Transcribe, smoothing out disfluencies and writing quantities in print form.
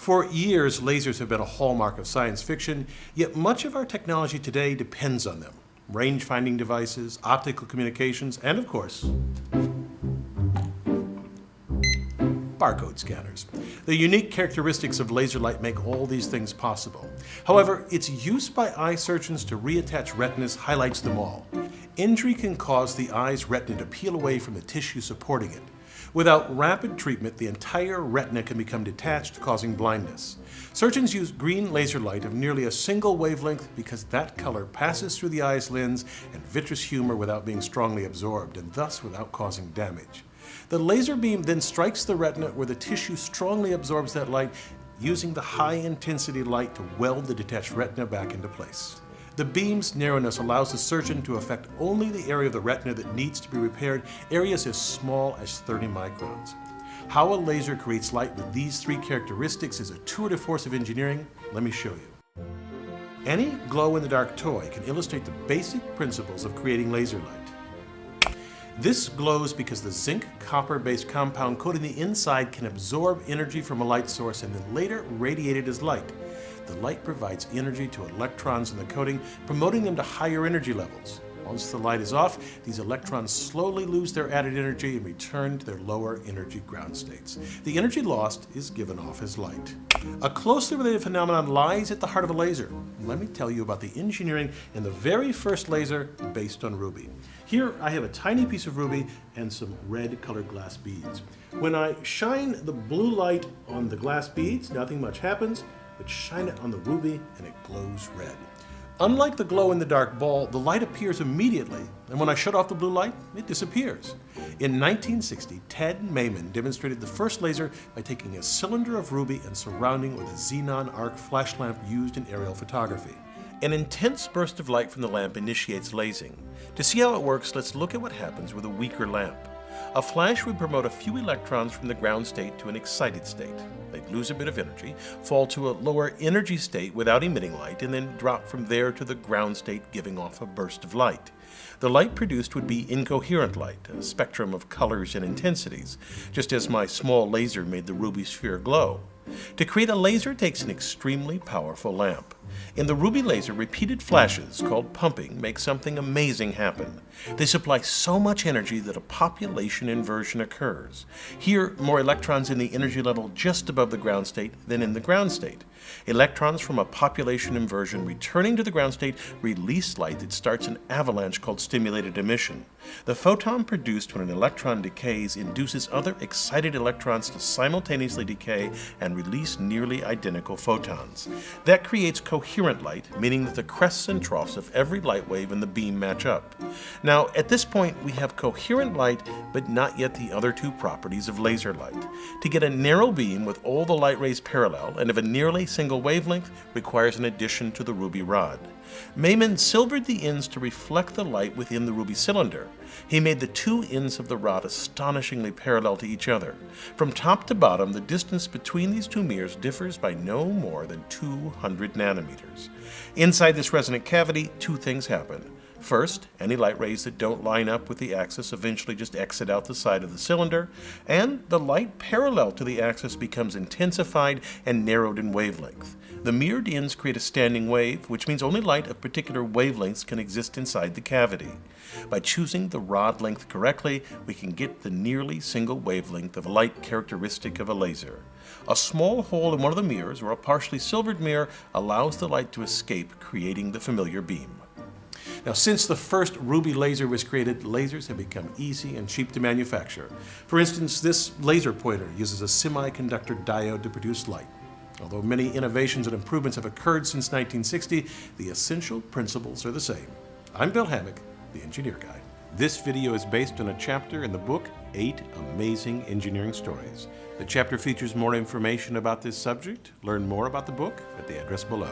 For years, lasers have been a hallmark of science fiction, yet much of our technology today depends on them. Range-finding devices, optical communications, and of course, barcode scanners. The unique characteristics of laser light make all these things possible. However, its use by eye surgeons to reattach retinas highlights them all. Injury can cause the eye's retina to peel away from the tissue supporting it. Without rapid treatment, the entire retina can become detached, causing blindness. Surgeons use green laser light of nearly a single wavelength because that color passes through the eye's lens and vitreous humor without being strongly absorbed, and thus without causing damage. The laser beam then strikes the retina where the tissue strongly absorbs that light, using the high-intensity light to weld the detached retina back into place. The beam's narrowness allows the surgeon to affect only the area of the retina that needs to be repaired, areas as small as 30 microns. How a laser creates light with these three characteristics is a tour de force of engineering. Let me show you. Any glow-in-the-dark toy can illustrate the basic principles of creating laser light. This glows because the zinc-copper-based compound coating the inside can absorb energy from a light source and then later radiate it as light. The light provides energy to electrons in the coating, promoting them to higher energy levels. Once the light is off, these electrons slowly lose their added energy and return to their lower energy ground states. The energy lost is given off as light. A closely related phenomenon lies at the heart of a laser. Let me tell you about the engineering in the very first laser based on ruby. Here I have a tiny piece of ruby and some red colored glass beads. When I shine the blue light on the glass beads, nothing much happens, but shine it on the ruby and it glows red. Unlike the glow-in-the-dark ball, the light appears immediately, and when I shut off the blue light, it disappears. In 1960, Ted Mayman demonstrated the first laser by taking a cylinder of ruby and surrounding it with a xenon arc flash lamp used in aerial photography. An intense burst of light from the lamp initiates lasing. To see how it works, let's look at what happens with a weaker lamp. A flash would promote a few electrons from the ground state to an excited state. They'd lose a bit of energy, fall to a lower energy state without emitting light, and then drop from there to the ground state, giving off a burst of light. The light produced would be incoherent light, a spectrum of colors and intensities, just as my small laser made the ruby sphere glow. To create a laser takes an extremely powerful lamp. In the ruby laser, repeated flashes, called pumping, make something amazing happen. They supply so much energy that a population inversion occurs. Here, more electrons in the energy level just above the ground state than in the ground state. Electrons from a population inversion returning to the ground state release light that starts an avalanche called stimulated emission. The photon produced when an electron decays induces other excited electrons to simultaneously decay and release nearly identical photons. That creates coherent light, meaning that the crests and troughs of every light wave in the beam match up. Now, at this point, we have coherent light, but not yet the other two properties of laser light. To get a narrow beam with all the light rays parallel and of a nearly single wavelength requires an addition to the ruby rod. Mayman silvered the ends to reflect the light within the ruby cylinder. He made the two ends of the rod astonishingly parallel to each other. From top to bottom, the distance between these two mirrors differs by no more than 200 nanometers. Inside this resonant cavity, two things happen. First, any light rays that don't line up with the axis eventually just exit out the side of the cylinder, and the light parallel to the axis becomes intensified and narrowed in wavelength. The mirrored ends create a standing wave, which means only light of particular wavelengths can exist inside the cavity. By choosing the rod length correctly, we can get the nearly single wavelength of light characteristic of a laser. A small hole in one of the mirrors, or a partially silvered mirror, allows the light to escape, creating the familiar beam. Now, since the first ruby laser was created, lasers have become easy and cheap to manufacture. For instance, this laser pointer uses a semiconductor diode to produce light. Although many innovations and improvements have occurred since 1960, the essential principles are the same. I'm Bill Hammack, the Engineer Guy. This video is based on a chapter in the book, 8 Amazing Engineering Stories. The chapter features more information about this subject. Learn more about the book at the address below.